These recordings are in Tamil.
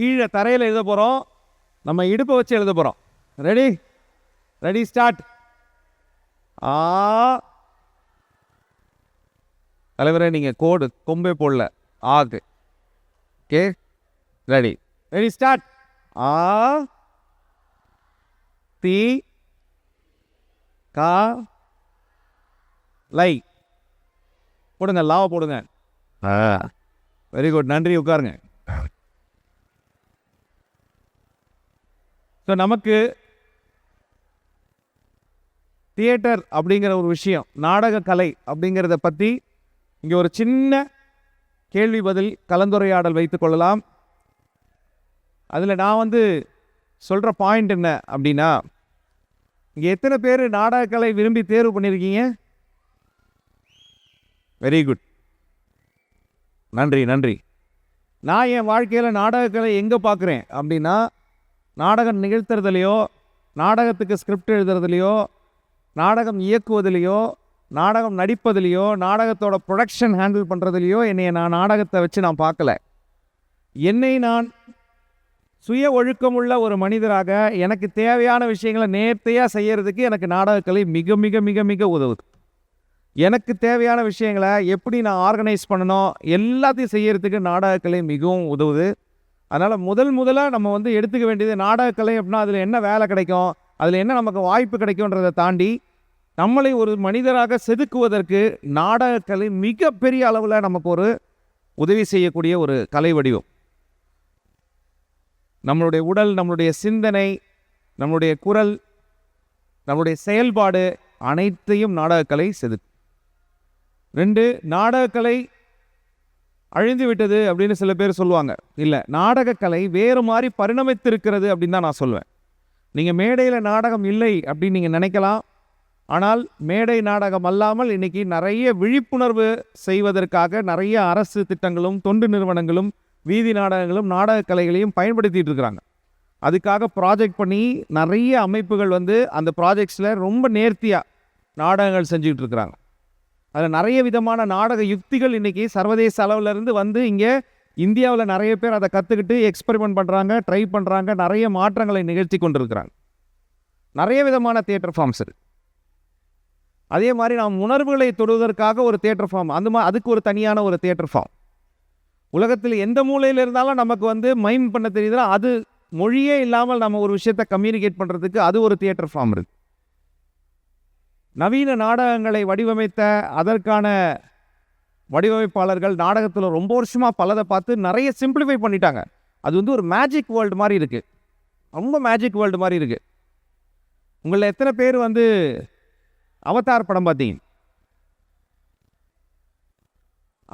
கீழே தரையில் எழுத போகிறோம். நம்ம இடுப்பை வச்சு எழுத போகிறோம். Ready ready start. ஆ தலைவரே நீங்கள் கோடு கொம்பே போடல. ஆகு. Okay ready ready start. ஆ தி கா லை போடுங்க. லாவை போடுங்க. Very good. நன்றி. உட்காருங்க. ஸோ நமக்கு தியேட்டர் அப்படிங்கிற ஒரு விஷயம், நாடக கலை அப்படிங்கிறத பற்றி இங்கே ஒரு சின்ன கேள்வி பதில் கலந்துரையாடல் வைத்துக் கொள்ளலாம். அதில் நான் சொல்கிற பாயிண்ட் என்ன அப்படின்னா, இங்கே எத்தனை பேர் நாடகக்கலை விரும்பி தேர்வு பண்ணியிருக்கீங்க? Very good. நன்றி நன்றி. நான் என் வாழ்க்கையில் நாடகக்கலை எங்கே பார்க்குறேன் அப்படின்னா, நாடகம் நிகழ்த்துறதுலையோ, நாடகத்துக்கு ஸ்கிரிப்ட் எழுதுறதுலையோ, நாடகம் இயக்குவதிலையோ, நாடகம் நடிப்பதிலையோ, நாடகத்தோட ப்ரொடக்ஷன் ஹேண்டில் பண்ணுறதுலையோ நான் நாடகத்தை வச்சு நான் பார்க்கல. என்னை நான் சுய ஒழுக்கமுள்ள ஒரு மனிதராக எனக்கு தேவையான விஷயங்களை நேர்த்தியாக செய்யறதுக்கு எனக்கு நாடகக்கலை மிக மிக மிக மிக உதவுது. எனக்கு தேவையான விஷயங்களை எப்படி நான் ஆர்கனைஸ் பண்ணணும் எல்லாத்தையும் செய்யறதுக்கு நாடகக்கலை மிகவும் உதவுது. அதனால் முதலாக நம்ம எடுத்துக்க வேண்டியது நாடகக்கலை அப்படின்னா அதில் என்ன வேலை கிடைக்கும், அதில் என்ன நமக்கு வாய்ப்பு கிடைக்கும்ன்றதை தாண்டி நம்மளை ஒரு மனிதராக செதுக்குவதற்கு நாடகக்கலை மிகப்பெரிய அளவில் நமக்கு ஒரு உதவி செய்யக்கூடிய ஒரு கலை வடிவம். நம்மளுடைய உடல், நம்மளுடைய சிந்தனை, நம்மளுடைய குரல், நம்மளுடைய செயல்பாடு அனைத்தையும் நாடகக்கலை செதுக்கும். 2, நாடகக்கலை அழிந்து விட்டது அப்படின்னு சில பேர் சொல்லுவாங்க. இல்லை, நாடகக்கலை வேறு மாதிரி பரிணமித்திருக்கிறது அப்படின்னு தான் நான் சொல்லுவேன். நீங்கள் மேடையில் நாடகம் இல்லை அப்படின்னு நீங்கள் நினைக்கலாம். ஆனால் மேடை நாடகம் அல்லாமல் இன்றைக்கி நிறைய விழிப்புணர்வு செய்வதற்காக நிறைய அரசு திட்டங்களும் தொண்டு நிறுவனங்களும் வீதி நாடகங்களும் நாடகக்கலைகளையும் பயன்படுத்திகிட்டு இருக்கிறாங்க. அதுக்காக ப்ராஜெக்ட் பண்ணி நிறைய அமைப்புகள் அந்த ப்ராஜெக்ட்ஸில் ரொம்ப நேர்த்தியாக நாடகங்கள் செஞ்சுக்கிட்டு இருக்கிறாங்க. அதில் நிறைய விதமான நாடக யுக்திகள் இன்றைக்கி சர்வதேச அளவிலிருந்து இங்கே இந்தியாவில் நிறைய பேர் அதை கற்றுக்கிட்டு எக்ஸ்பெரிமெண்ட் பண்ணுறாங்க, ட்ரை பண்ணுறாங்க, நிறைய மாற்றங்களை நிகழ்த்தி கொண்டிருக்கிறாங்க. நிறைய விதமான தியேட்டர் ஃபார்ம்ஸ் இருக்குது. அதே மாதிரி நாம் உணர்வுகளை தொடுவதற்காக ஒரு தியேட்டர் ஃபார்ம், அதுக்கு ஒரு தனியான ஒரு தியேட்டர் ஃபார்ம். உலகத்தில் எந்த மூலையில் இருந்தாலும் நமக்கு மைம் பண்ண தெரியுதுன்னா அது மொழியே இல்லாமல் நம்ம ஒரு விஷயத்தை கம்யூனிகேட் பண்ணுறதுக்கு அது ஒரு தியேட்டர் ஃபார்ம் இருக்குது. நவீன நாடகங்களை வடிவமைத்த அதற்கான வடிவமைப்பாளர்கள் நாடகத்தில் ரொம்ப வருஷமாக பலதை பார்த்து நிறைய சிம்பிளிஃபை பண்ணிட்டாங்க. அது ஒரு மேஜிக் வேர்ல்டு மாதிரி இருக்குது, ரொம்ப மேஜிக் வேர்ல்டு மாதிரி இருக்குது. உங்களில் எத்தனை பேர் அவதார் படம் பார்த்தீங்க?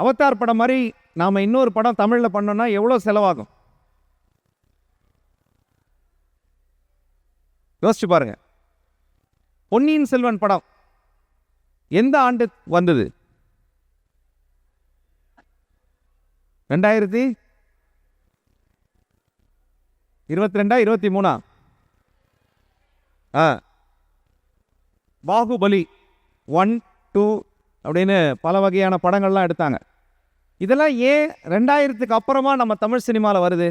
அவதார் படம் மாதிரி நாம் இன்னொரு படம் தமிழில் பண்ணோன்னா எவ்வளோ செலவாகும் யோசிச்சு பாருங்க. பொன்னியின் செல்வன் படம் எந்த ஆண்டு வந்தது? 2022 23 பாகுபலி 1, 2 அப்படின்னு பல வகையான படங்கள்லாம் எடுத்தாங்க. இதெல்லாம் ஏன் 2000க்கு அப்புறமா நம்ம தமிழ் சினிமாவில் வருது?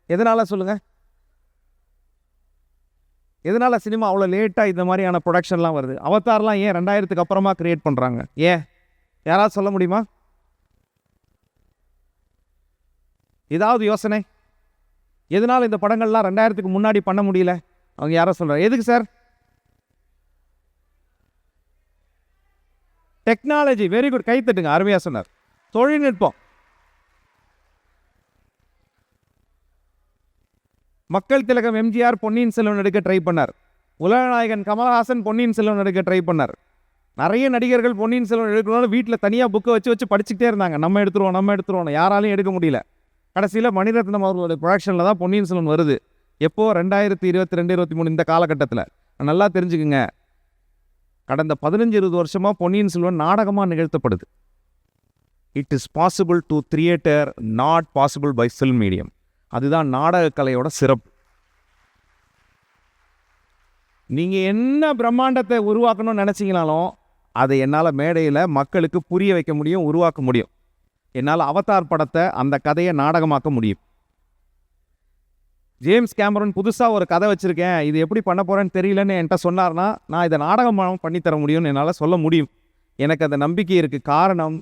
எதனால் சொல்லுங்கள்? எதனால் சினிமா அவ்வளோ லேட்டாக இந்த மாதிரியான ப்ரொடக்ஷன்லாம் வருது? அவதார்லாம் ஏன் 2000க்கு அப்புறமா கிரியேட் பண்ணுறாங்க? ஏன் யாராவது சொல்ல முடியுமா? ஏதாவது யோசனை? எதனால் இந்த படங்கள்லாம் 2000க்கு முன்னாடி பண்ண முடியல? அவங்க யாரோ சொல்கிறாங்க. எதுக்கு சார்? டெக்னாலஜி. வெரி குட், கை தட்டுங்க, அருமையாக சொன்னார். தொழில்நுட்பம். மக்கள் திலகம் எம்ஜிஆர் பொன்னியின் செல்வன் எடுக்க ட்ரை பண்ணார். உலகநாயகன் கமலஹாசன் பொன்னியின் செல்வன் எடுக்க ட்ரை பண்ணார். நிறைய நடிகர்கள் பொன்னியின் செல்வன் எடுக்கணும்னு வீட்டில் தனியாக புக்கை வச்சு படிச்சுக்கிட்டே இருந்தாங்க. நம்ம எடுத்துருவோம் யாராலையும் எடுக்க முடியல. கடைசியில் மணிரத்னம் அவர்களுடைய ப்ரொடக்ஷனில் தான் பொன்னியின் செல்வன் வருது. எப்போ? 2022, 23 இந்த காலகட்டத்தில். நல்லா தெரிஞ்சுக்குங்க, கடந்த 15-20 வருஷமாக பொன்னியின் செல்வன் நாடகமாக நிகழ்த்தப்படுது. It is possible to theatre, not possible by film medium. அதுதான் நாடகக்கலையோட சிறப்பு. நீங்கள் என்ன பிரம்மாண்டத்தை உருவாக்கணும்னு நினச்சிங்கனாலும் அதை என்னால் மேடையில் மக்களுக்கு புரிய வைக்க முடியும், உருவாக்க முடியும். என்னால் அவதார் படத்தை, அந்த கதையை நாடகமாக்க முடியும். ஜேம்ஸ் கேமரன் புதுசாக ஒரு கதை வச்சுருக்கேன், இது எப்படி பண்ண போகிறேன்னு தெரியலன்னு என்கிட்ட சொன்னார்னா, நான் இதை நாடகம் பண்ணித்தர முடியும்னு என்னால் சொல்ல முடியும். எனக்கு அந்த நம்பிக்கை இருக்குது. காரணம்,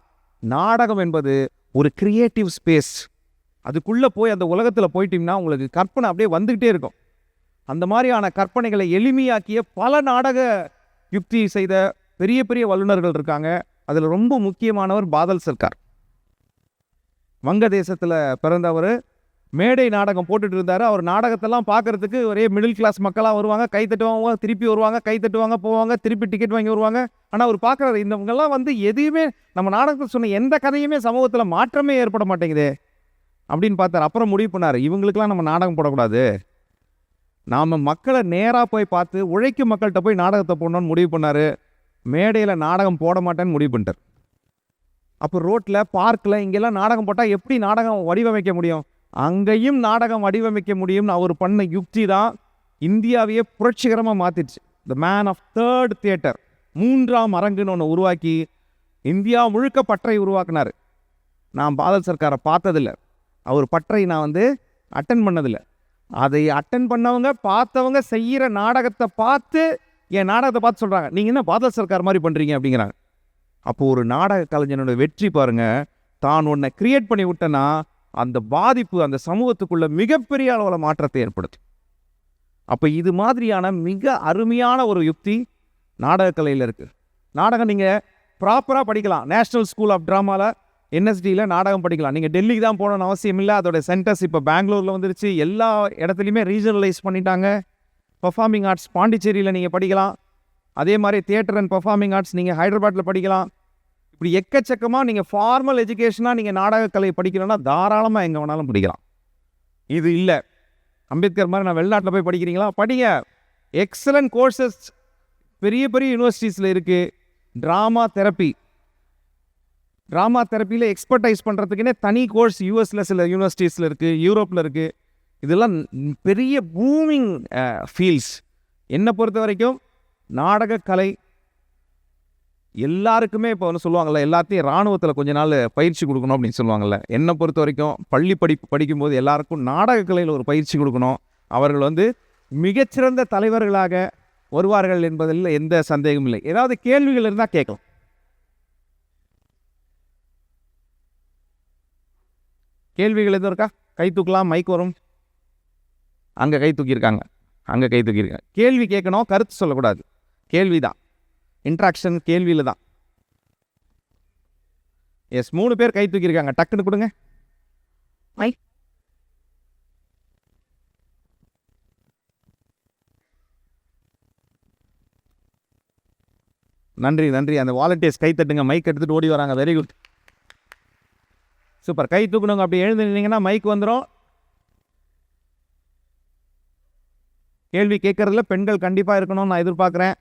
நாடகம் என்பது ஒரு கிரியேட்டிவ் ஸ்பேஸ். அதுக்குள்ளே போய் அந்த உலகத்தில் போயிட்டீங்கன்னா உங்களுக்கு கற்பனை அப்படியே வந்துக்கிட்டே இருக்கும். அந்த மாதிரியான கற்பனைகளை எளிமையாக்கிய பல நாடக யுக்தி செய்த பெரிய பெரிய வல்லுநர்கள் இருக்காங்க. அதில் ரொம்ப முக்கியமானவர் பாதல் சர்க்கார். வங்கதேசத்தில் பிறந்தவர். மேடை நாடகம் போட்டுட்டு இருந்தார். அவர் நாடகத்தெல்லாம் பார்க்கறதுக்கு ஒரே மிடில் கிளாஸ் மக்களாக வருவாங்க, கை தட்டுவாங்க, திருப்பி வருவாங்க, கை தட்டுவாங்க, போவாங்க, திருப்பி டிக்கெட் வாங்கி வருவாங்க. ஆனால் அவர் பார்க்குறாரு, இந்தவங்கெல்லாம் வந்து எதையுமே நம்ம நாடகத்தில் சொன்ன எந்த கதையுமே சமூகத்தில் மாற்றமே ஏற்பட மாட்டேங்குது அப்படின்னு பார்த்தார். அப்புறம் முடிவு பண்ணார், இவங்களுக்கெல்லாம் நம்ம நாடகம் போடக்கூடாது, நாம் மக்களை நேராக போய் பார்த்து உழைக்கும் மக்கள்கிட்ட போய் நாடகத்தை போடணும்னு முடிவு பண்ணார். மேடையில் நாடகம் போட மாட்டேன்னு முடிவு பண்ணிட்டார். அப்போ ரோட்டில், பார்க்கில், இங்கெல்லாம் நாடகம் போட்டால் எப்படி நாடகம் வடிவமைக்க முடியும்? அங்கேயும் நாடகம் வடிவமைக்க முடியும்னு அவர் பண்ண யுக்தி தான் இந்தியாவையே புரட்சிகரமாக மாற்றிடுச்சு. The man of third theatre, மூன்றாம் அரங்குன்னு ஒன்று உருவாக்கி இந்தியா முழுக்க பற்றை உருவாக்குனார். நான் பாதல் சர்க்காரை பார்த்ததில்லை, அவர் பற்றை நான் வந்து அட்டன் பண்ணதில்லை. அதை அட்டன் பண்ணவங்க, பார்த்தவங்க செய்கிற நாடகத்தை பார்த்து என் நாடகத்தை பார்த்து சொல்கிறாங்க, நீங்கள் என்ன பாதல் சர்க்கார் மாதிரி பண்ணுறீங்க அப்படிங்கிறாங்க. அப்போது ஒரு நாடக கலைஞனோட வெற்றி பாருங்கள். தான் ஒன்றை கிரியேட் பண்ணி விட்டேன்னா அந்த பாதிப்பு அந்த சமூகத்துக்குள்ள மிகப்பெரிய அளவில் மாற்றத்தை ஏற்படுத்தும். அப்போ இது மாதிரியான மிக அருமையான ஒரு யுக்தி நாடகக்கலையில் இருக்குது. நாடகம் நீங்கள் ப்ராப்பராக படிக்கலாம். நேஷ்னல் ஸ்கூல் ஆஃப் ட்ராமாவில், என்எஸ்டியில் நாடகம் படிக்கலாம். நீங்கள் டெல்லிக்கு தான் போகணும்னு அவசியம் இல்லை. அதோட சென்டர்ஸ் இப்போ பெங்களூரில் வந்துருச்சு. எல்லா இடத்துலையுமே ரீஜனலைஸ் பண்ணிட்டாங்க. பர்ஃபார்மிங் ஆர்ட்ஸ் பாண்டிச்சேரியில் நீங்கள் படிக்கலாம். அதே மாதிரி தியேட்டர் அண்ட் பர்ஃபார்மிங் ஆர்ட்ஸ் நீங்கள் ஹைதராபாத்தில் படிக்கலாம். இப்படி எக்கச்சக்கமாக நீங்கள் ஃபார்மல் எஜுகேஷனாக நீங்கள் நாடகக்கலை படிக்கணும்னா தாராளமாக எங்கே வேணாலும் படிக்கலாம். இது இல்லை, அம்பேத்கர் மாதிரி நான் வெளிநாட்டில் போய் படிக்கிறீங்களா, படிங்க. எக்ஸலண்ட் கோர்சஸ் பெரிய பெரிய யூனிவர்சிட்டிஸில் இருக்குது. ட்ராமா தெரப்பியில் எக்ஸ்பர்டைஸ் பண்ணுறதுக்குன்னே தனி கோர்ஸ் யூஎஸில் சில யூனிவர்சிட்டிஸில் இருக்குது, யூரோப்பில் இருக்குது. இதெல்லாம் பெரிய பூமிங் ஃபீல்ட்ஸ். என்னை பொறுத்த வரைக்கும் நாடகக்கலை எல்லாருக்குமே இப்போ ஒன்று சொல்லுவாங்கள்ல, எல்லாத்தையும் இராணுவத்தில் கொஞ்ச நாள் பயிற்சி கொடுக்கணும் அப்படின்னு சொல்லுவாங்கள்ல. என்னை பொறுத்த வரைக்கும் பள்ளி படிக்கும்போது எல்லாருக்கும் நாடகக்கலையில் ஒரு பயிற்சி கொடுக்கணும். அவர்கள் வந்து மிகச்சிறந்த தலைவர்களாக வருவார்கள் என்பதில் எந்த சந்தேகமும் இல்லை. ஏதாவது கேள்விகள் இருந்தால் கேட்கலாம். கேள்விகள் எதுவும் இருக்கா? கை தூக்கலாம், மைக் வரும். அங்கே கை தூக்கியிருக்காங்க. கேள்வி கேட்கணும், கருத்து சொல்லக்கூடாது. கேள்வி தான், இன்ட்ராக்ஷன் கேள்வியில் தான். எஸ், 3 பேர் கை தூக்கியிருக்காங்க, டக்குன்னு கொடுங்க. நன்றி. அந்த வாலண்டியர்ஸ் கை தட்டுங்க, மைக் எடுத்துகிட்டு ஓடி வராங்க. Very good, super. கை தூக்கணுங்க, அப்படி எழுந்து நின்னீங்கன்னா மைக் வந்துடும். கேள்வி கேட்கறதுல பெண்கள் கண்டிப்பாக இருக்கணும்னு நான் எதிர்பார்க்குறேன்.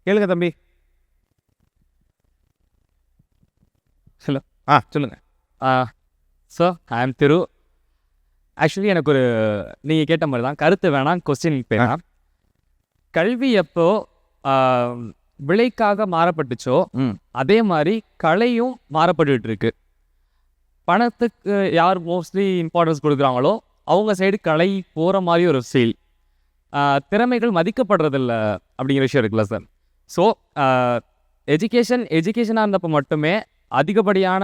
கேளுங்க தம்பி. ஹலோ, சொல்லுங்கள். சார், ஐ ஆம் திரு. ஆக்சுவலி எனக்கு ஒரு, நீங்கள் கேட்ட மாதிரி தான், கருத்து வேணாம், கொஸ்டின் பேராம். கல்வி எப்போ விலைக்காக மாறப்பட்டுச்சோ அதே மாதிரி கலையும் மாறப்பட்டு இருக்கு. பணத்துக்கு யார் மோஸ்ட்லி இம்பார்ட்டன்ஸ் கொடுக்குறாங்களோ அவங்க சைடு கலை போகிற மாதிரி ஒரு ஃபீல். திறமைகள் மதிக்கப்படுறதில்ல அப்படிங்கிற விஷயம் இருக்குல்ல சார். ஸோ எஜுகேஷனாக இருந்தப்போ மட்டுமே அதிகப்படியான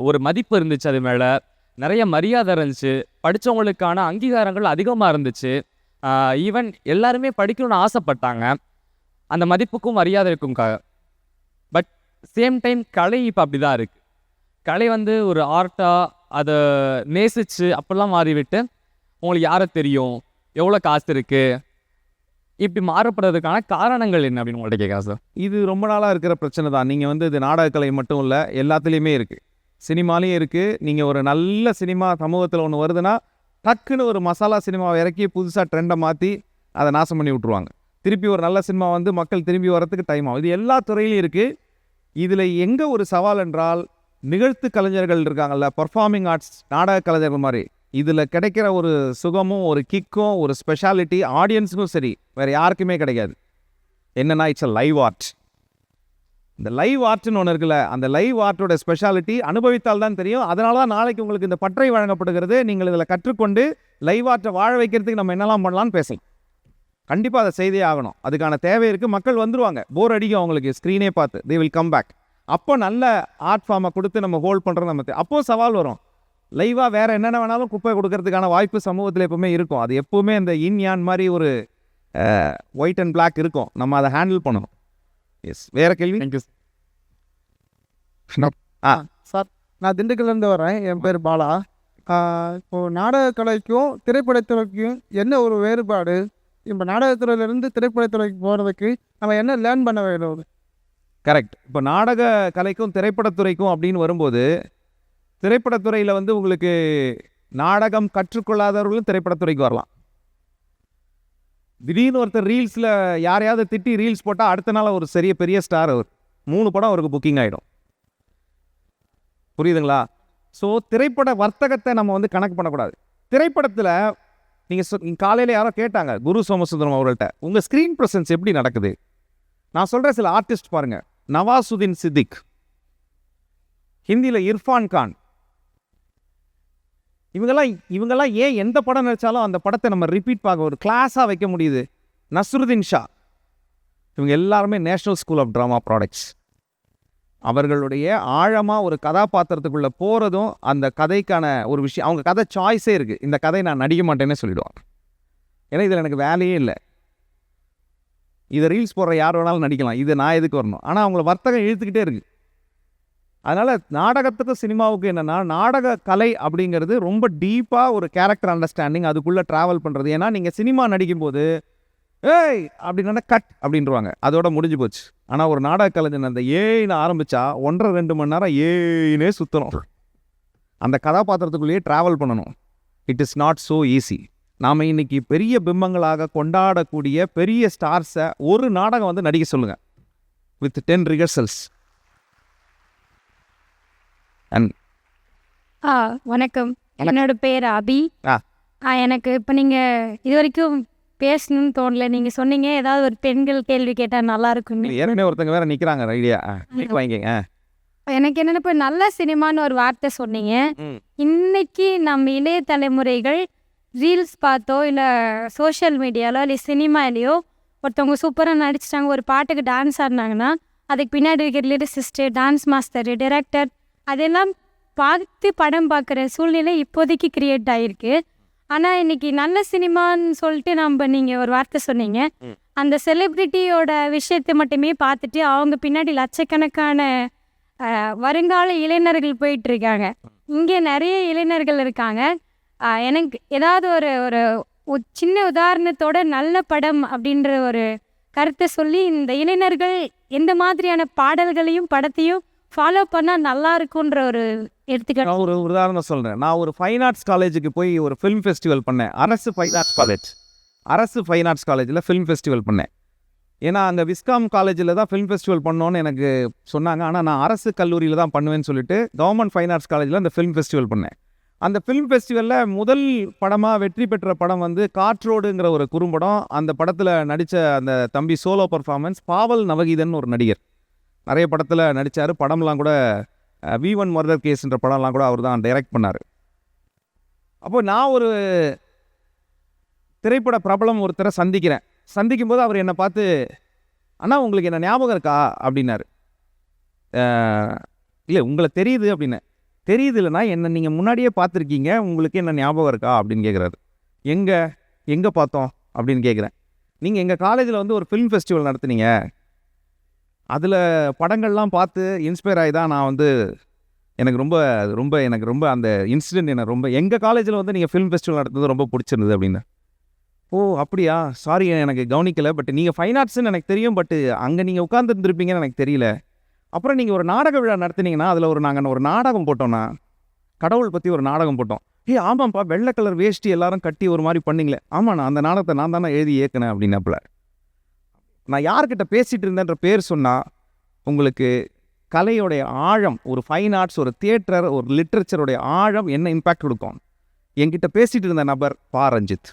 ஒரு மதிப்பு இருந்துச்சு, அது மேலே நிறைய மரியாதை இருந்துச்சு, படித்தவங்களுக்கான அங்கீகாரங்கள் அதிகமாக இருந்துச்சு. ஈவன் எல்லாருமே படிக்கணும்னு ஆசைப்பட்டாங்க, அந்த மதிப்புக்கும் மரியாதை இருக்கும்காக. பட் சேம் டைம் கலை இப்போ அப்படி தான் இருக்குது. கலை வந்து ஒரு ஆர்ட்டாக அதை நேசித்து அப்படிலாம் மாறிவிட்டு உங்களுக்கு யாரை தெரியும், எவ்வளோ காசு இருக்குது, இப்படி மாறப்படுறதுக்கான காரணங்கள் என்ன அப்படின்னு உங்கள்கிட்ட கேட்குறேன் சார். இது ரொம்ப நாளாக இருக்கிற பிரச்சனை தான். நீங்கள் வந்து இது நாடகக்கலை மட்டும் இல்லை, எல்லாத்துலேயுமே இருக்குது. சினிமாலேயும் இருக்குது. நீங்கள் ஒரு நல்ல சினிமா சமூகத்தில் ஒன்று வருதுன்னா டக்குன்னு ஒரு மசாலா சினிமாவை இறக்கி புதுசாக ட்ரெண்டை மாற்றி அதை நாசம் பண்ணி விட்ருவாங்க. திருப்பி ஒரு நல்ல சினிமா வந்து மக்கள் திரும்பி வரத்துக்கு டைம் ஆகும். இது எல்லா துறையிலையும் இருக்குது. இதில் எங்கே ஒரு சவால் என்றால், நிகழ்த்து கலைஞர்கள் இருக்காங்கல்ல, பர்ஃபார்மிங் ஆர்ட்ஸ் நாடக கலைஞர்கள் மாதிரி, இதில் கிடைக்கிற ஒரு சுகமும் ஒரு கிக்கும் ஒரு ஸ்பெஷாலிட்டி ஆடியன்ஸுக்கும் சரி வேறு யாருக்குமே கிடைக்காது. என்னன்னா, இட்ஸ் அ லைவ் ஆர்ட். இந்த லைவ் ஆர்ட்னு ஒன்று இருக்குல்ல, அந்த லைவ் ஆர்ட்டோட ஸ்பெஷாலிட்டி அனுபவித்தால் தான் தெரியும். அதனால தான் நாளைக்கு உங்களுக்கு இந்த பட்டறை வழங்கப்படுகிறது. நீங்கள் இதில் கற்றுக்கொண்டு லைவ் ஆர்ட்டை வாழ வைக்கிறதுக்கு நம்ம என்னெல்லாம் பண்ணலாம்னு பேசலாம். கண்டிப்பாக அதை செய்தே ஆகணும். அதுக்கான தேவை இருக்குது. மக்கள் வந்துருவாங்க, போர் அடிக்கும் அவங்களுக்கு ஸ்க்ரீனே பார்த்து, தே வில் கம் பேக். அப்போ நல்ல ஆர்ட் ஃபார்மை கொடுத்து நம்ம ஹோல்ட் பண்ணுறது நம்ம அப்போ சவால் வரும். லைவாக வேறு என்னென்ன வேணாலும் குப்பை கொடுக்கறதுக்கான வாய்ப்பு சமூகத்தில் எப்பவுமே இருக்கும். அது எப்போவுமே இந்த இன் யான் மாதிரி ஒரு ஒயிட் அண்ட் பிளாக் இருக்கும். நம்ம அதை ஹேண்டில் பண்ணணும். எஸ், வேற கேள்வி? தேங்க்யூ. சார், நான் திண்டுக்கல்லேருந்து வரேன். என் பேர் பாலா. இப்போது நாடகக்கலைக்கும் திரைப்படத்துறைக்கும் என்ன ஒரு வேறுபாடு? இப்போ நாடகத்துறையிலேருந்து திரைப்படத்துறைக்கு போகிறதுக்கு நம்ம என்ன லேர்ன் பண்ண வேணும்? கரெக்ட். இப்போ நாடக கலைக்கும் திரைப்படத்துறைக்கும் அப்படின்னு வரும்போது, திரைப்படத்துறையில் வந்து உங்களுக்கு நாடகம் கற்றுக்கொள்ளாதவர்களும் திரைப்படத்துறைக்கு வரலாம். திடீர்னு ஒருத்தர் ரீல்ஸில் யாரையாவது திட்டி ரீல்ஸ் போட்டால் அடுத்த நாள் ஒரு பெரிய ஸ்டார். அவர் 3 படம் அவருக்கு புக்கிங் ஆகிடும். புரியுதுங்களா? ஸோ திரைப்பட வர்த்தகத்தை நம்ம வந்து கணக்கு பண்ணக்கூடாது. திரைப்படத்தில் நீங்கள் காலையில் யாரோ கேட்டாங்க குரு சோமசுந்தரம் அவர்கள்ட்ட, உங்கள் ஸ்க்ரீன் ப்ரெசன்ஸ் எப்படி நடக்குது? நான் சொல்கிறேன், சில ஆர்டிஸ்ட் பாருங்கள், நவாசுதீன் சித்திக், ஹிந்தியில் இர்ஃபான் கான், இவங்கெல்லாம் ஏன் எந்த படம் நடித்தாலும் அந்த படத்தை நம்ம ரிப்பீட் பார்க்க ஒரு கிளாஸாக வைக்க முடியுது? நஸ்ருதீன் ஷா, இவங்க எல்லாருமே national school of drama products. அவர்களுடைய ஆழமாக ஒரு கதாபாத்திரத்துக்குள்ளே போகிறதும் அந்த கதைக்கான ஒரு விஷயம், அவங்க கதை சாய்ஸே இருக்குது. இந்த கதை நான் நடிக்க மாட்டேன்னே சொல்லிடுவாங்க. ஏன்னா இதில் எனக்கு வேலையே இல்லை. இதை ரீல்ஸ் போடுற யார் வேணாலும் நடிக்கலாம், இது நான் எதுக்கு வரணும்? ஆனால் அவங்கள வர்த்தகம் இழுத்துக்கிட்டே இருக்குது. அதனால் நாடகத்துக்கும் சினிமாவுக்கும் என்னென்னா, நாடக கலை அப்படிங்கிறது ரொம்ப டீப்பாக ஒரு கேரக்டர் அண்டர்ஸ்டாண்டிங், அதுக்குள்ளே ட்ராவல் பண்ணுறது. ஏன்னா நீங்கள் சினிமா நடிக்கும்போது ஏய் அப்படின்னா கட் அப்படின்றவாங்க, அதோட முடிஞ்சு போச்சு. ஆனால் ஒரு நாடக கலைஞன் அந்த ஏன்னு ஆரம்பித்தா 1.5-2 மணி நேரம் ஏன்னே சுற்றணும், அந்த கதாபாத்திரத்துக்குள்ளேயே ட்ராவல் பண்ணணும். It is not so easy. நாம் இன்னைக்கு பெரிய பிம்பங்களாக கொண்டாடக்கூடிய பெரிய ஸ்டார்ஸை ஒரு நாடகம் வந்து நடிக்க சொல்லுங்கள் வித் 10 ரிஹர்சல்ஸ். வணக்கம், என்னோட பேர் அபி. எனக்கு இப்போ நீங்கள் இது வரைக்கும் பேசணும்னு தோணல. நீங்கள் சொன்னீங்க ஏதாவது ஒரு பெண்கள் கேள்வி கேட்டால் நல்லா இருக்குன்னு. ஏற்கனவே ஒருத்தங்க வேற நிற்கிறாங்க ஐடியா வாங்கிங்க. எனக்கு என்னென்ன இப்போ நல்ல சினிமான்னு ஒரு வார்த்தை சொன்னீங்க. இன்னைக்கு நம்ம இளைய தலைமுறைகள் ரீல்ஸ் பார்த்தோ இல்லை சோஷியல் மீடியாலோ இல்லை சினிமாலேயோ ஒருத்தவங்க சூப்பராக நடிச்சிட்டாங்க, ஒரு பாட்டுக்கு டான்ஸ் ஆடினாங்கன்னா அதுக்கு பின்னாடி இருக்கிற லிரிசிஸ்ட்டு, டான்ஸ் மாஸ்டரு, டைரக்டர் அதெல்லாம் பார்த்து படம் பார்க்குற சூழ்நிலை இப்போதைக்கு க்ரியேட் ஆகிருக்கு. ஆனால் இன்னைக்கு நல்ல சினிமான்னு சொல்லிட்டு நீங்கள் ஒரு வார்த்தை சொன்னீங்க, அந்த செலிப்ரிட்டியோட விஷயத்தை மட்டுமே பார்த்துட்டு அவங்க பின்னாடி லட்சக்கணக்கான வருங்கால இளைஞர்கள் போயிட்டுருக்காங்க. இங்கே நிறைய இளைஞர்கள் இருக்காங்க. எனக்கு ஏதாவது ஒரு சின்ன உதாரணத்தோட நல்ல படம் அப்படின்ற ஒரு கருத்தை சொல்லி இந்த இளைஞர்கள் எந்த மாதிரியான பாடல்களையும் படத்தையும் ஃபாலோ பண்ணால் நல்லா இருக்குன்ற ஒரு எடுத்துக்காட்டு. நான் ஒரு உதாரணம் சொல்கிறேன். நான் ஒரு ஃபைன் ஆர்ட்ஸ் காலேஜுக்கு போய் ஒரு ஃபிலிம் ஃபெஸ்டிவல் பண்ணேன். அரசு ஃபைன் ஆர்ட்ஸ் காலேஜில் ஃபிலிம் ஃபெஸ்டிவல் பண்ணேன். ஏன்னா அந்த விஸ்காம் காலேஜில் தான் ஃபிலிம் ஃபெஸ்டிவல் பண்ணோன்னு எனக்கு சொன்னாங்க. ஆனால் நான் அரசு கல்லூரியில் தான் பண்ணுவேன்னு சொல்லிட்டு கவர்மெண்ட் ஃபைன் ஆர்ட்ஸ் காலேஜில் அந்த ஃபிலிம் ஃபெஸ்டிவல் பண்ணேன். அந்த ஃபிலிம் ஃபெஸ்டிவலில் முதல் படமாக வெற்றி பெற்ற படம் வந்து காற்றோடுங்கிற ஒரு குறும்படம். அந்த படத்தில் நடித்த அந்த தம்பி சோலோ பர்ஃபார்மன்ஸ் பாவல் நவகீதன் ஒரு நடிகர், நிறைய படத்தில் நடித்தார். படம்லாம் கூட V1 மர்டர் கேஸ்ன்ற படம்லாம் கூட அவர் தான் டைரக்ட் பண்ணார். அப்போது நான் ஒரு திரைப்பட பிரபலம் ஒருத்தரை சந்திக்கும் போது அவர் என்னை பார்த்து, அண்ணா உங்களுக்கு என்ன ஞாபகம் இருக்கா அப்படின்னாரு. இல்லை உங்களை தெரியுது அப்படின்னு. தெரியுது இல்லைனா என்ன நீங்கள் முன்னாடியே பார்த்துருக்கீங்க, உங்களுக்கு என்ன ஞாபகம் இருக்கா அப்படின்னு கேட்குறாரு. எங்கே பார்த்தோம் அப்படின்னு கேட்குறேன். நீங்கள் எங்கள் காலேஜில் வந்து ஒரு ஃபிலிம் ஃபெஸ்டிவல் நடத்துனீங்க, அதில் படங்கள்லாம் பார்த்து இன்ஸ்பயர் ஆகி தான் நான் வந்து எனக்கு ரொம்ப அந்த இன்சிடென்ட் எனக்கு ரொம்ப, எங்கள் காலேஜில் வந்து நீங்கள் ஃபிலிம் ஃபெஸ்டிவல் நடத்துறது ரொம்ப பிடிச்சிருந்தது அப்படின்னு. ஓ அப்படியா, சாரி எனக்கு கவனிக்கலை, பட் நீங்கள் ஃபைன் ஆர்ட்ஸ்ன்னு எனக்கு தெரியும், பட் அங்கே நீங்கள் உட்காந்துருந்துருப்பீங்கன்னு எனக்கு தெரியல. அப்புறம் நீங்கள் ஒரு நாடக விழா நடத்துனீங்கன்னா அதில் நாங்கள் ஒரு நாடகம் போட்டோன்னா, கடவுள் பற்றி ஒரு நாடகம் போட்டோம். ஆமாம்ப்பா, வெள்ளை கலர் வேஷ்டி எல்லாரும் கட்டி ஒரு மாதிரி பண்ணிங்களே. ஆமாண்ணா, அந்த நாடகத்தை நான் தானே எழுதி இயக்குனேன் அப்படின்னாப்புல. நான் யார்கிட்ட பேசிகிட்டு இருந்தேன்ற பேர் சொன்னால் உங்களுக்கு கலையோடைய ஆழம், ஒரு ஃபைன் ஆர்ட்ஸ், ஒரு தியேட்டர், ஒரு லிட்ரேச்சருடைய ஆழம் என்ன இம்பேக்ட் கொடுக்கும். என்கிட்ட பேசிகிட்டு இருந்த நபர் பா ரஞ்சித்.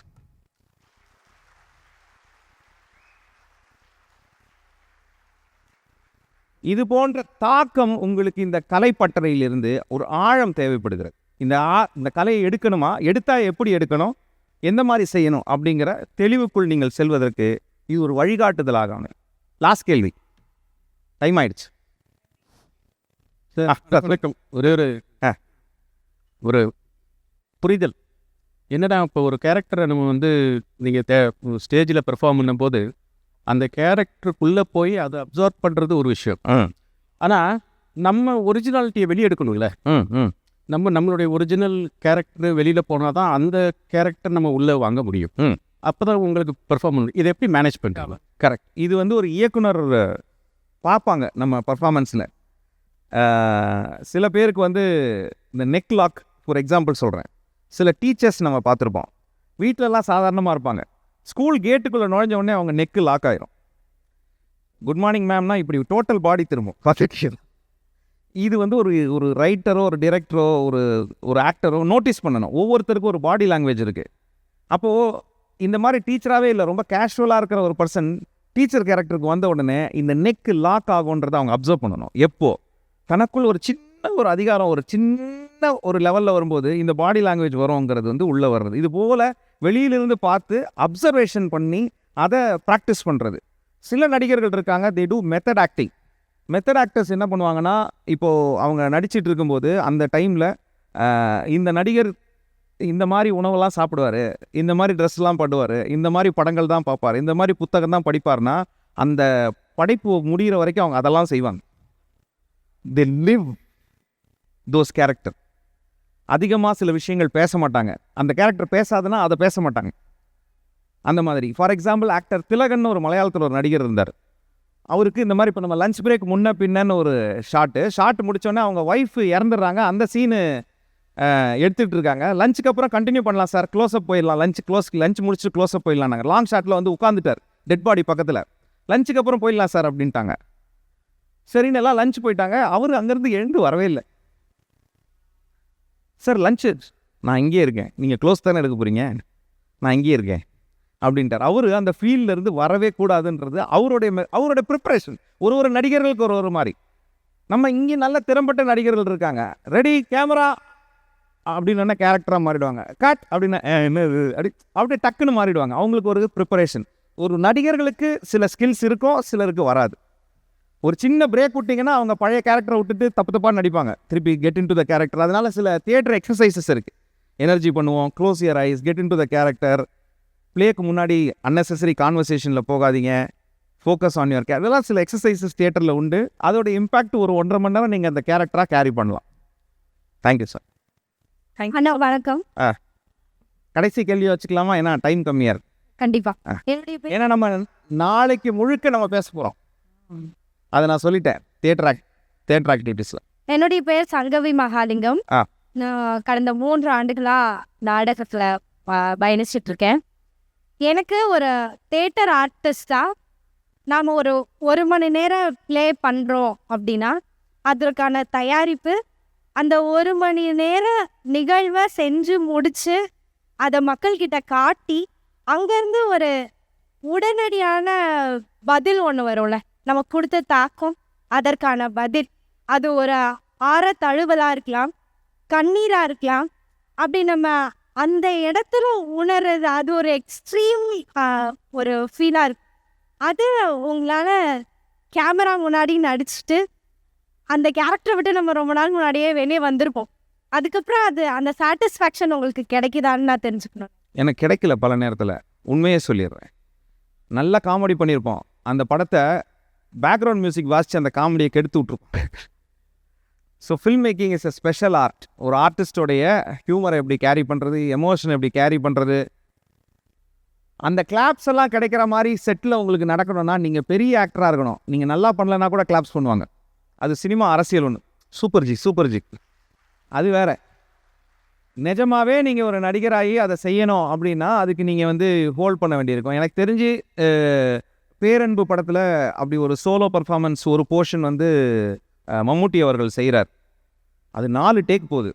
இது போன்ற தாக்கம் உங்களுக்கு இந்த கலைப்பட்டறையிலிருந்து ஒரு ஆழம் தேவைப்படுகிறது. இந்த கலையை எடுக்கணுமா, எடுத்தால் எப்படி எடுக்கணும், எந்த மாதிரி செய்யணும் அப்படிங்கிற தெளிவுக்குள் நீங்கள் செல்வதற்கு இது ஒரு வழிகாட்டுதலாக அமையும். லாஸ்ட் கேள்வி, டைம் ஆயிடுச்சு. ஒரே ஒரு புரிதல் என்னடா, இப்போ ஒரு கேரக்டரை நம்ம வந்து நீங்கள் ஸ்டேஜில் பெர்ஃபார்ம் பண்ணும்போது அந்த கேரக்டருக்குள்ளே போய் அதை அப்சர்வ் பண்ணுறது ஒரு விஷயம். ஆனால் நம்ம ஒரிஜினாலிட்டியை வெளியே எடுக்கணும்ல. நம்மளுடைய ஒரிஜினல் கேரக்டர் வெளியில் போனால் தான் அந்த கேரக்டர் நம்ம உள்ளே வாங்க முடியும். அப்போ தான் உங்களுக்கு பெர்ஃபார்ம் பண்ணணும். இதை எப்படி மேனேஜ் பண்ணுறாங்க? கரெக்ட். இது வந்து ஒரு இயக்குனர் பார்ப்பாங்க நம்ம பர்ஃபார்மன்ஸில். சில பேருக்கு வந்து இந்த நெக் லாக், ஃபார் எக்ஸாம்பிள் சொல்கிறேன், சில டீச்சர்ஸ் நம்ம பார்த்துருப்போம், வீட்டிலலாம் சாதாரணமாக இருப்பாங்க, ஸ்கூல் கேட்டுக்குள்ளே நுழைஞ்ச உடனே அவங்க நெக்கு லாக் ஆயிரும். குட் மார்னிங் மேம்னா இப்படி டோட்டல் பாடி திரும்பும். இது வந்து ஒரு ரைட்டரோ ஒரு டிரெக்டரோ ஒரு ஆக்டரோ நோட்டீஸ் பண்ணணும். ஒவ்வொருத்தருக்கும் ஒரு பாடி லாங்குவேஜ் இருக்குது. அப்போது இந்த மாதிரி டீச்சராகவே இல்லை, ரொம்ப கேஷுவலாக இருக்கிற ஒரு பர்சன் டீச்சர் கேரக்டருக்கு வந்த உடனே இந்த நெக்கு லாக் ஆகுன்றதை அவங்க அப்சர்வ் பண்ணணும். எப்போது தனக்குள் ஒரு சின்ன ஒரு அதிகாரம், ஒரு சின்ன ஒரு லெவலில் வரும்போது இந்த பாடி லாங்குவேஜ் வருங்கிறது வந்து உள்ளே வர்றது. இது போல் வெளியிலிருந்து பார்த்து அப்சர்வேஷன் பண்ணி அதை ப்ராக்டிஸ் பண்ணுறது. சில நடிகர்கள் இருக்காங்க, they do method acting. Method actors என்ன பண்ணுவாங்கன்னா, இப்போது அவங்க நடிச்சிட்டு இருக்கும்போது அந்த டைமில் இந்த நடிகர் இந்த மாதிரி உணவெல்லாம் சாப்பிடுவார், இந்த மாதிரி ட்ரெஸ்லாம் பண்ணுவார், இந்த மாதிரி படங்கள் தான் பார்ப்பார், இந்த மாதிரி புத்தகம் தான் படிப்பார்னா அந்த படைப்பு முடிகிற வரைக்கும் அவங்க அதெல்லாம் செய்வாங்க. they live those character. அதிகமாக சில விஷயங்கள் பேச மாட்டாங்க. அந்த கேரக்டர் பேசாதுன்னா அதை பேச மாட்டாங்க. அந்த மாதிரி ஃபார் எக்ஸாம்பிள் ஆக்டர் திலகன் ஒரு மலையாளத்தில் ஒரு நடிகர் இருந்தார். அவருக்கு இந்த மாதிரி இப்போ நம்ம லஞ்ச் பிரேக் முன்ன பின்னன்னு ஒரு ஷார்ட் முடித்தோடனே அவங்க ஒய்ஃப் இறந்துடுறாங்க. அந்த சீனு எடுத்துகிட்டு இருக்காங்க. லஞ்சுக்கு அப்புறம் கண்டினியூ பண்ணலாம் சார், க்ளோஸ்அப் போயிடலாம், லஞ்ச் முடிச்சுட்டு க்ளோஸ்அப் போயிடலாம். நாங்கள் லாங் ஷாட்டில் வந்து உட்காந்துட்டார் டெட் பாடி பக்கத்தில். லஞ்சுக்கு அப்புறம் போயிடலாம் சார் அப்படின்ட்டாங்க. சரின்னு எல்லாம் லஞ்ச் போயிட்டாங்க. அவர் அங்கேருந்து எழுந்து வரவே இல்லை. சார் லஞ்சு, நான் இங்கேயே இருக்கேன், நீங்கள் க்ளோஸ் தானே எடுக்க போகிறீங்க, நான் இங்கேயே இருக்கேன் அப்படின்ட்டார். அவர் அந்த ஃபீல்டிலேருந்து வரவே கூடாதுன்றது அவருடைய ப்ரிப்ரேஷன். ஒரு நடிகர்களுக்கு ஒரு மாதிரி. நம்ம இங்கே நல்ல திறம்பட்ட நடிகர்கள் இருக்காங்க, ரெடி கேமரா அப்படின்னு கேரக்டராக மாறிடுவாங்க. கட் அப்படின்னா என்னது அப்படியே டக்குன்னு மாறிடுவாங்க. அவங்களுக்கு ஒரு ப்ரிப்பரேஷன். ஒரு நடிகர்களுக்கு சில ஸ்கில்ஸ் இருக்கும், சிலருக்கு வராது. ஒரு சின்ன பிரேக் விட்டிங்கன்னா அவங்க பழைய கேரக்டரை விட்டுட்டு தப்பாக நடிப்பாங்க, திருப்பி get into the character. அதனால் சில தியேட்டர் எக்ஸசைசஸ் இருக்குது. எனர்ஜி பண்ணுவோம், close your eyes, get into the character, ப்ளேக்கு முன்னாடி அன்னெசரி கான்வர்சேஷனில் போகாதீங்க, ஃபோக்கஸ் ஆன் யுவர் கேரக்டர். இதெல்லாம் சில எக்ஸசைசஸ் தியேட்டரில் உண்டு. அதோட இம்பாக்ட் ஒரு 1.5 மணி நேரம் நீங்கள் அந்த கேரக்டராக கேரி பண்ணலாம். Thank you sir. அண்ணா வணக்கம். கடைசி கேள்வியை வச்சுக்கலாமா? ஏன்னா டைம் கம்மியாக இருக்கு. கண்டிப்பாக. ஏன்னா நம்ம நாளைக்கு முழுக்க நம்ம பேச போகிறோம், அதை நான் சொல்லிட்டேன். தியேட்டர் ஆக்டிவிட்டீஸில். என்னுடைய பேர் சங்கவி மகாலிங்கம். நான் கடந்த 3 ஆண்டுகளாக நாடகத்தில் பயணிச்சிட்ருக்கேன். எனக்கு ஒரு தியேட்டர் ஆர்டிஸ்டாக நாம் ஒரு மணி நேரம் ப்ளே பண்ணுறோம் அப்படின்னா அதற்கான தயாரிப்பு, அந்த 1 மணி நேர நிகழ்வை செஞ்சு முடித்து அதை மக்கள்கிட்ட காட்டி அங்கேருந்து ஒரு உடனடியான பதில் ஒன்று வரும்ல, நம்ம கொடுத்த தாக்கம், அதற்கான பதில், அது ஒரு ஆற தழுவலாக இருக்கலாம், கண்ணீராக இருக்கலாம். அப்படி நம்ம அந்த இடத்துல உணர்றது, அது ஒரு எக்ஸ்ட்ரீம் ஒரு ஃபீலாக இருக்கும். அது உங்களால் கேமரா முன்னாடி நடிச்சுட்டு அந்த கேரக்டரை விட்டு நம்ம ரொம்ப நாள் முன்னாடியே வெளியே வந்திருப்போம். அதுக்கப்புறம் அந்த சாட்டிஸ்ஃபேக்ஷன் உங்களுக்கு கிடைக்குதான்னு நான் தெரிஞ்சுக்கணும். எனக்கு கிடைக்கல பல நேரத்தில், உண்மையே சொல்லிடுறேன். நல்லா காமெடி பண்ணியிருப்போம், அந்த படத்தை பேக்ரவுண்ட் மியூசிக் வாசித்து அந்த காமெடியை கெடுத்து விட்ருப்போம். So film making is a special art. ஒரு ஆர்டிஸ்டோடைய ஹியூமரை எப்படி கேரி பண்ணுறது, எமோஷனை எப்படி கேரி பண்ணுறது, அந்த கிளாப்ஸ் எல்லாம் கிடைக்கிற மாதிரி செட்டில் உங்களுக்கு நடக்கணும்னா நீங்கள் பெரிய ஆக்டராக இருக்கணும். நீங்கள் நல்லா பண்ணலன்னா கூட கிளாப்ஸ் பண்ணுவாங்க. அது சினிமா அரசியல் ஒன்று. சூப்பர் ஜி அது வேறு. நிஜமாகவே நீங்கள் ஒரு நடிகராகி அதை செய்யணும் அப்படின்னா அதுக்கு நீங்கள் வந்து ஹோல்ட் பண்ண வேண்டியிருக்கும். எனக்கு தெரிஞ்சு பேரன்பு படத்தில் அப்படி ஒரு சோலோ பர்ஃபார்மன்ஸ் ஒரு போர்ஷன் வந்து மம்முட்டி அவர்கள் செய்கிறார். அது 4 டேக் போகுது.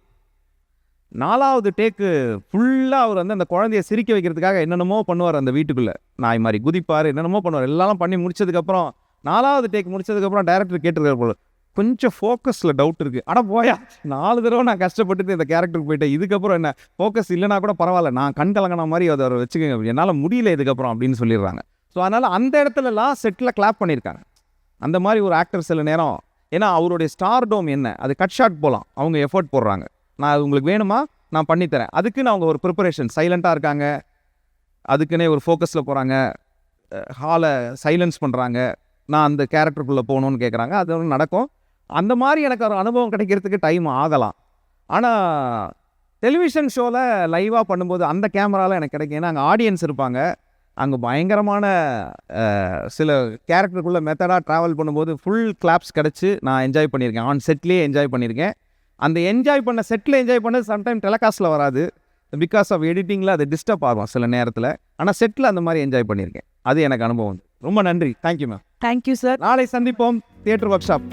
4வது டேக்கு ஃபுல்லாக அவர் வந்து அந்த குழந்தைய சிரிக்க வைக்கிறதுக்காக என்னென்னமோ பண்ணுவார். அந்த வீட்டுக்குள்ளே நாய் மாதிரி குதிப்பார், என்னென்னமோ பண்ணுவார். எல்லாம் பண்ணி முடிச்சதுக்கப்புறம் 4வது டேக் முடிச்சதுக்கப்புறம் டேரக்டர் கேட்டிருக்காரு போல, கொஞ்சம் ஃபோக்கஸில் டவுட் இருக்குது. ஆனால் போயா 4 தடவை நான் கஷ்டப்பட்டுட்டு இந்த கேரக்டருக்கு போயிட்டேன், இதுக்கப்புறம் என்ன ஃபோக்கஸ் இல்லைனா கூட பரவாயில்ல, நான் கண் கலங்கின மாதிரி அதை வச்சுக்கோங்க, என்னால் முடியல இதுக்கப்புறம் அப்படின்னு சொல்லிடுறாங்க. ஸோ அதனால் அந்த இடத்துலலாம் செட்டில் கிளாப் பண்ணியிருக்காங்க. அந்த மாதிரி ஒரு ஆக்டர் சில நேரம், ஏன்னா அவருடைய ஸ்டார்டோம் என்ன, அது கட் ஷாட் போகலாம், அவங்க எஃபர்ட் போடுறாங்க, நான் அது உங்களுக்கு வேணுமா நான் பண்ணித்தரேன், அதுக்குன்னு அவங்க ஒரு ப்ரிப்பரேஷன், சைலண்ட்டாக இருக்காங்க, அதுக்குன்னே ஒரு ஃபோக்கஸில் போகிறாங்க, ஹாலை சைலன்ஸ் பண்ணுறாங்க, நான் அந்த கேரக்டருக்குள்ளே போகணுன்னு கேட்குறாங்க, அது வந்து நடக்கும். அந்த மாதிரி எனக்கு ஒரு அனுபவம் கிடைக்கிறதுக்கு டைம் ஆகலாம். ஆனால் டெலிவிஷன் ஷோவில் லைவாக பண்ணும்போது அந்த கேமராவில் எனக்கு கிடைக்கும். ஏன்னா அங்கே ஆடியன்ஸ் இருப்பாங்க, அங்கே பயங்கரமான சில கேரக்டருக்குள்ளே மெத்தடாக ட்ராவல் பண்ணும்போது ஃபுல் கிளாப்ஸ் கிடச்சி நான் என்ஜாய் பண்ணியிருக்கேன், ஆன் செட்லேயே என்ஜாய் பண்ணியிருக்கேன். அந்த என்ஜாய் பண்ண செட்டில் என்ஜாய் பண்ணது சம்டைம் டெலகாஸ்ட்டில் வராது, பிகாஸ் ஆஃப் எடிட்டிங்கில் அது டிஸ்டர்ப் ஆகும் சில நேரத்தில். ஆனால் செட்டில் அந்த மாதிரி என்ஜாய் பண்ணியிருக்கேன், அது எனக்கு அனுபவம். ரொம்ப நன்றி, தேங்க்யூ மேம். Thank you sir. நாளை சந்திப்போம், தியேட்டர் ஒர்க் ஷாப்.